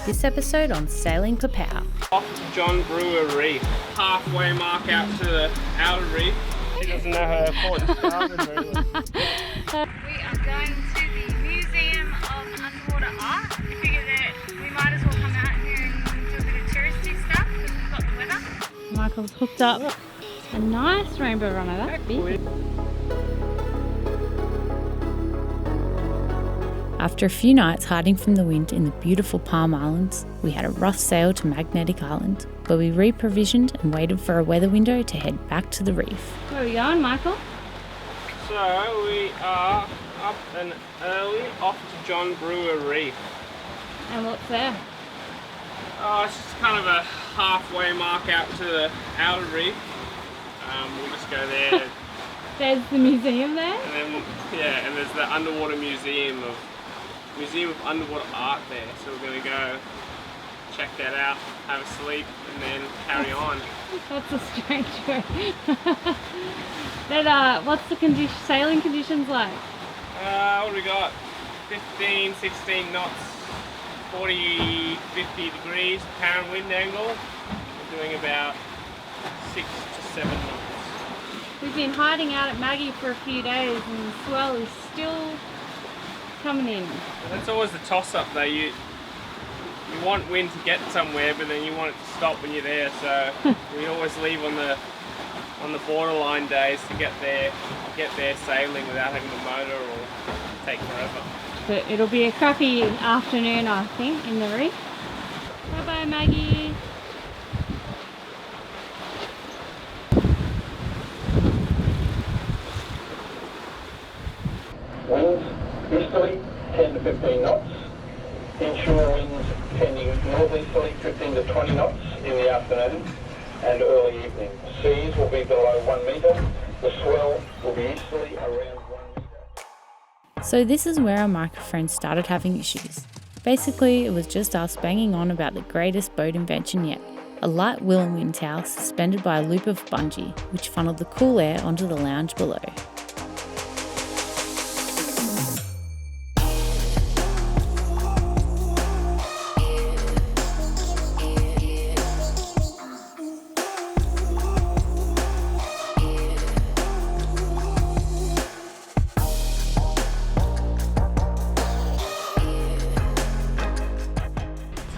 This episode on Sailing Popao. Off John Brewer Reef, halfway mark out to the outer reef. She doesn't know how important starboard really. We are going to the Museum of Underwater Art. We figured that we might as well come out here and do a bit of touristy stuff because we've got the weather. Michael's hooked up a nice rainbow runner, that's big. After a few nights hiding from the wind in the beautiful Palm Islands, we had a rough sail to Magnetic Island, where we reprovisioned and waited for a weather window to head back to the reef. Where are we going, Michael? So we are up and early off to John Brewer Reef. And what's there? Oh, it's just kind of a halfway mark out to the outer reef. We'll just go there. There's the museum there? And then, and there's the underwater Museum of Underwater Art there. So we're going to go check that out, have a sleep, and then carry on. That's a strange way. What's the sailing conditions like? What do we got? 15, 16 knots, 40, 50 degrees apparent wind angle. We're doing about 6 to 7 knots. We've been hiding out at Maggie for a few days and the swell is still coming in. That's always the toss-up though. You want wind to get somewhere, but then you want it to stop when you're there. So we always leave on the borderline days to get there sailing without having the motor or take forever. But it'll be a crappy afternoon, I think, in the reef. Bye bye, Maggie. Winds easterly 10 to 15 knots. Inshore winds tending northeasterly 15 to 20 knots in the afternoon and early evening. Seas will be below 1 metre. The swell will be easterly around 1 metre. So this is where our microphone started having issues. Basically, it was just us banging on about the greatest boat invention yet. A light whirlwind towel suspended by a loop of bungee, which funneled the cool air onto the lounge below.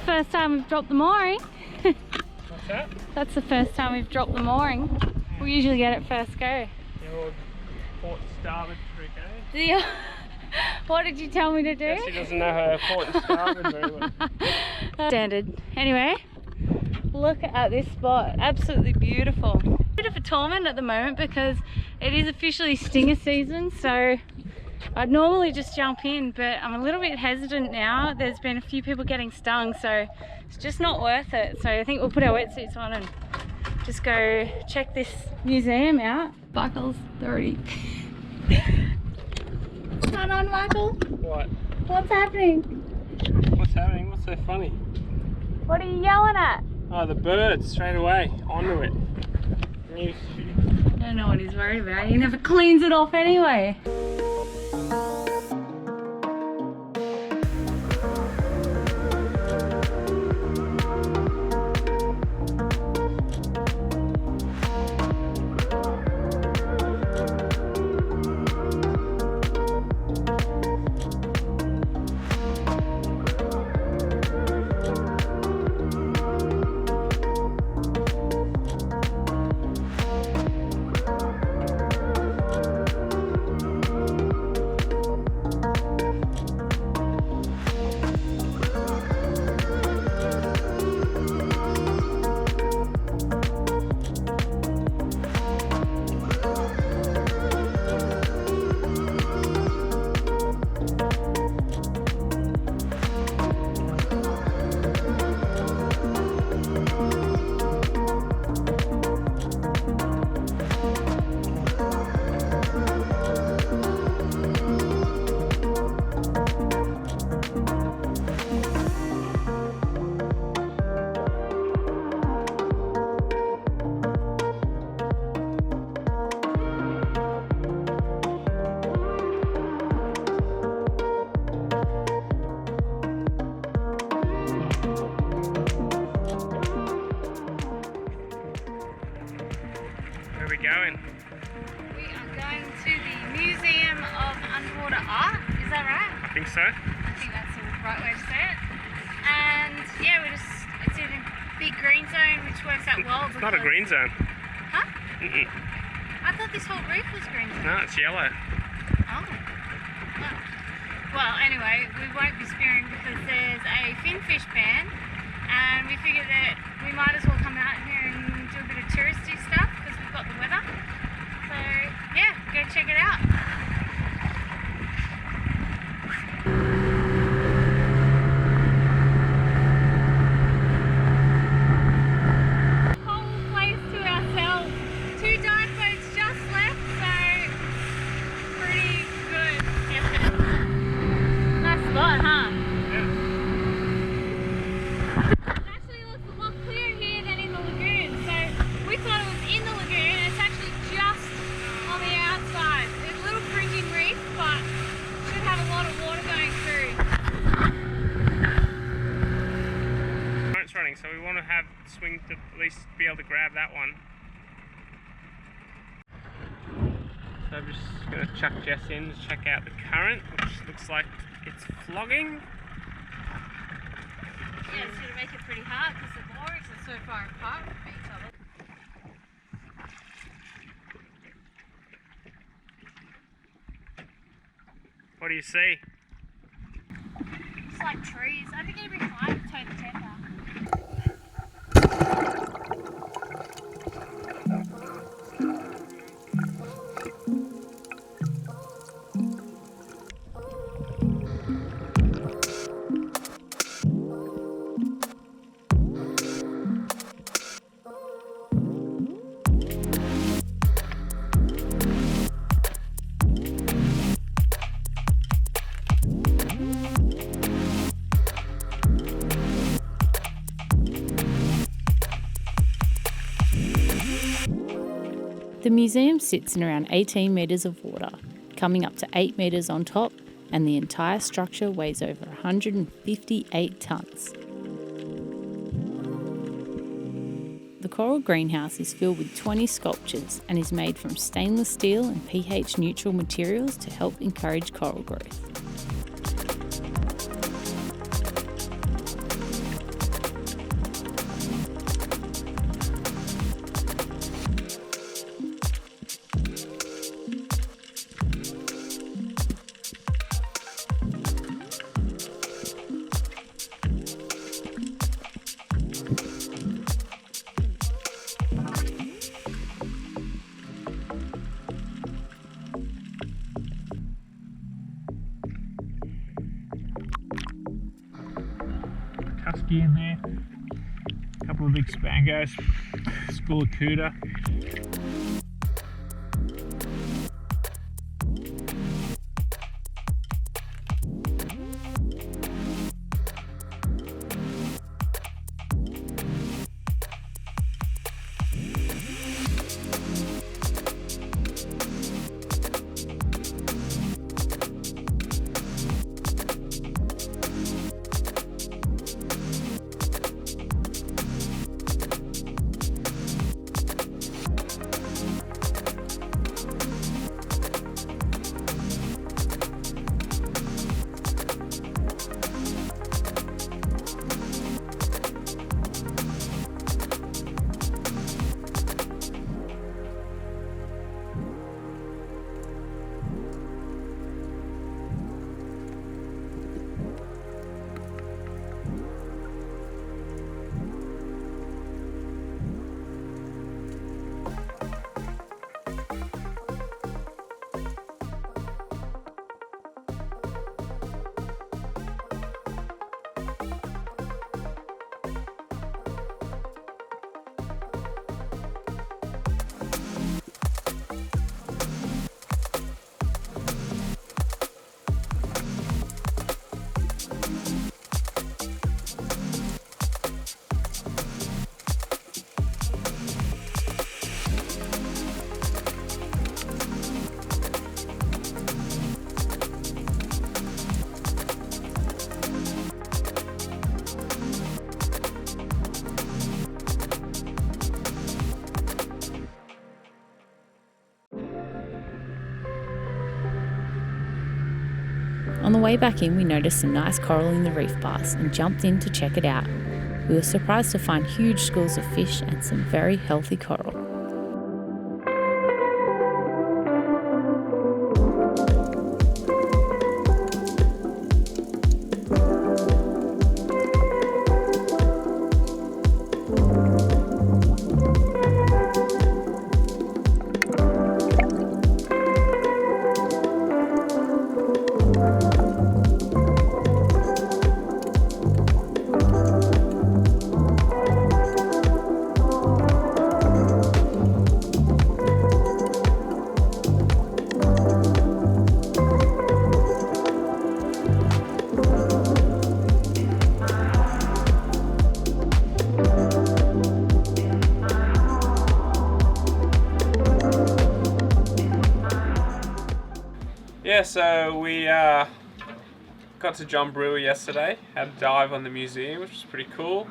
First time we've dropped the mooring. What's that? That's the first time we've dropped the mooring. We usually get it first go. The old port starboard trick, eh? Yeah. What did you tell me to do? She doesn't know her port and starboard very well. Standard. Anyway, look at this spot. Absolutely beautiful. Bit of a torment at the moment because it is officially stinger season, so I'd normally just jump in, but I'm a little bit hesitant now. There's been a few people getting stung, so it's just not worth it. So I think we'll put our wetsuits on and just go check this museum out. Buckles 30. What's going on, Michael? What? What's happening? What's happening? What's so funny? What are you yelling at? Oh, the birds straight away onto it. New shoot. I don't know what he's worried about. He never cleans it off anyway. think so. I think that's the right way to say it. And yeah, it's in a big green zone, which works out well. It's not a green zone. Huh? Mm-mm. I thought this whole reef was green zone. No, it's yellow. Oh. Well, anyway, we won't be spearing because there's a finfish ban, and we figured that we might as well come out here and do a bit of touristy stuff because we've got the weather. So yeah, go check it out. Whole place to ourselves. 2 dive boats just left, so pretty good. Nice spot, huh? Yeah. It actually looks a lot clearer here than in the lagoon. So we thought it was in the lagoon. It's actually just on the outside. It's a little fringing reef, but should have a lot of water going through. Current's running, so we want to have swing to at least be able to grab that one. So I'm just going to chuck Jess in to check out the current, which looks like it's flogging. Yeah, it's going to make it pretty hard because the moorings are so far apart from each other. What do you see? It's like trees. I think it'd be fine to tow the tent out. The museum sits in around 18 metres of water, coming up to 8 metres on top, and the entire structure weighs over 158 tonnes. The coral greenhouse is filled with 20 sculptures and is made from stainless steel and pH neutral materials to help encourage coral growth. Husky in there, a couple of big spangos, school of cooter. On the way back in, we noticed some nice coral in the reef bars and jumped in to check it out. We were surprised to find huge schools of fish and some very healthy coral. Yeah, so we got to John Brewer yesterday, had a dive on the museum, which was pretty cool.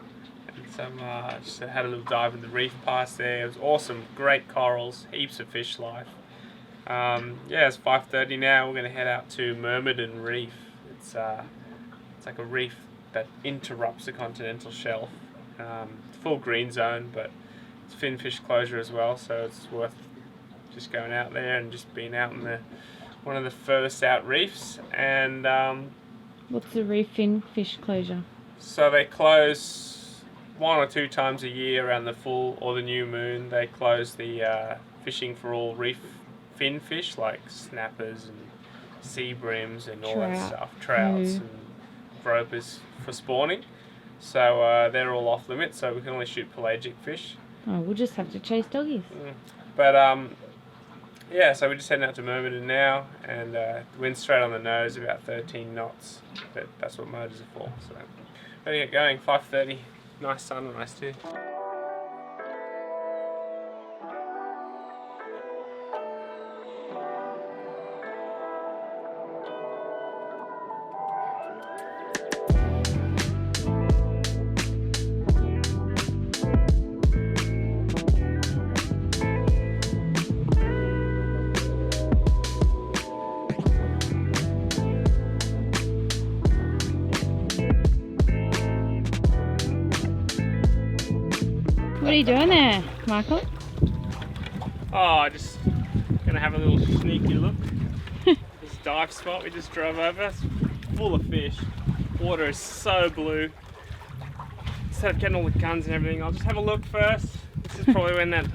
And some, just had a little dive in the reef past there. It was awesome, great corals, heaps of fish life. Yeah, it's 5:30 now. We're going to head out to Myrmidon Reef. It's like a reef that interrupts the continental shelf. Full green zone, but it's finfish closure as well, so it's worth just going out there and just being out in the one of the furthest out reefs. And What's the reef finfish closure? so they close 1 or 2 times a year around the full or the new moon. They close the fishing for all reef finfish like snappers and sea brims and all that stuff, trouts and gropers for spawning. So they're all off limits, so we can only shoot pelagic fish. Oh, we'll just have to chase doggies. But yeah, so we're just heading out to Myrmidon now, and the wind's straight on the nose, about 13 knots. But that's what motors are for. So ready to get going. 5:30. Nice sunrise too. What are you doing there, Michael? Oh, just gonna have a little sneaky look. This dive spot we just drove over, it's full of fish. Water is so blue. Instead of getting all the guns and everything, I'll just have a look first. This is probably when that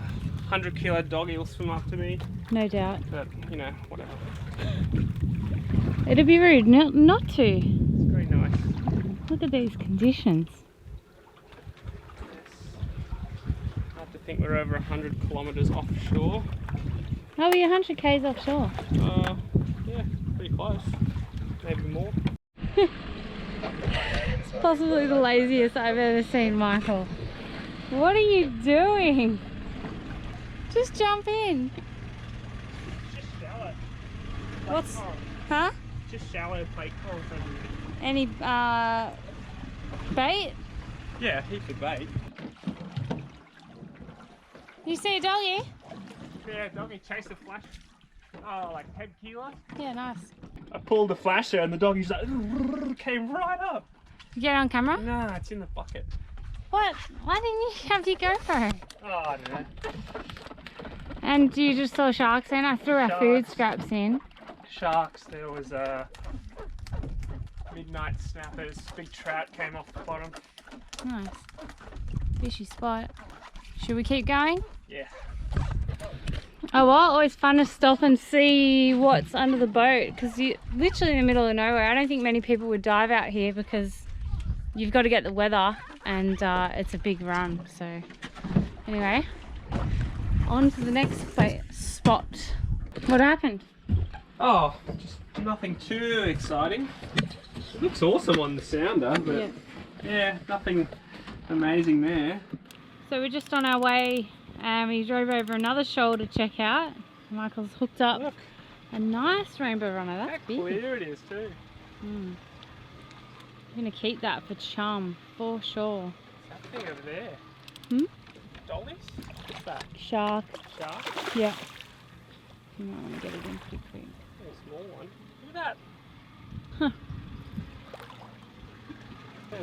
100-kilo doggy will swim up to me. No doubt. But, you know, whatever. It'd be rude not to. It's very nice. Look at these conditions. I have to think we're over 100 kilometres offshore. How are we 100 k's offshore? Yeah, pretty close. Maybe more. It's possibly the laziest I've ever seen Michael. What are you doing? Just jump in. Just shallow. What's... Huh? Just shallow plate corals everywhere. Any bait? Yeah, heaps of bait. You see a doggy? Yeah, doggy chased the flash. Oh, like 10 kilos? Yeah, nice. I pulled the flasher and the doggy's like, came right up. You get it on camera? Nah, it's in the bucket. What? Why didn't you have your GoPro? Oh, I don't know. And you just saw sharks in? I threw our food scraps in. Sharks, there was midnight snappers, big trout came off the bottom. Nice. Fishy spot. Should we keep going? Yeah. Oh well, always fun to stop and see what's under the boat, because you're literally in the middle of nowhere. I don't think many people would dive out here because you've got to get the weather and it's a big run. So anyway, on to the next spot. What happened? Oh, just nothing too exciting. It looks awesome on the sounder, but yeah, nothing amazing there. So we're just on our way and we drove over another shoal to check out. Michael's hooked up a nice rainbow runner. That's big. How clear it is too. I'm going to keep that for chum, for sure. What's that thing over there? Dollies? What's that? Shark. Shark? Yeah. You might want to get it in pretty quick. A small one. Look at that. Yeah,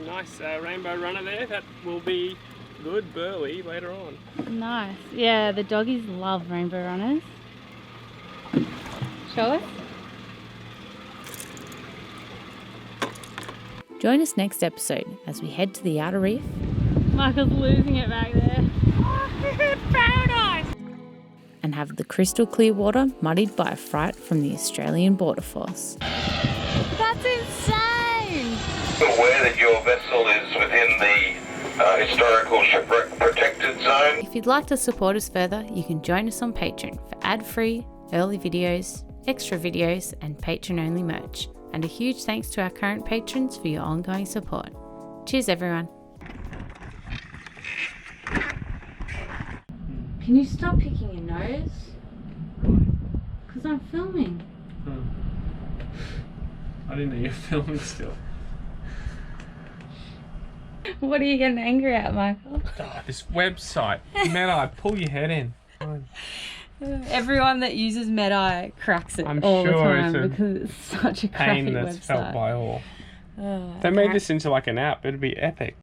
nice rainbow runner there. That will be good burley later on. Nice. Yeah, the doggies love rainbow runners. Show us. Join us next episode as we head to the outer reef Michael's losing it back there. Paradise! and have the crystal clear water muddied by a fright from the Australian Border Force. That's insane! Aware that your vessel is within the historical shipwreck protected zone. If you'd like to support us further, you can join us on Patreon for ad-free, early videos, extra videos and patron-only merch. And a huge thanks to our current patrons for your ongoing support. Cheers everyone. Can you stop picking your nose? Because I'm filming. I didn't know you were filming still. What are you getting angry at, Michael? Oh, this website. Man, pull your head in. Everyone that uses Medeye cracks it I'm all the sure time it's a because it's such a crappy Pain that's felt website. by all. Oh, If they made this into like an app, it'd be epic.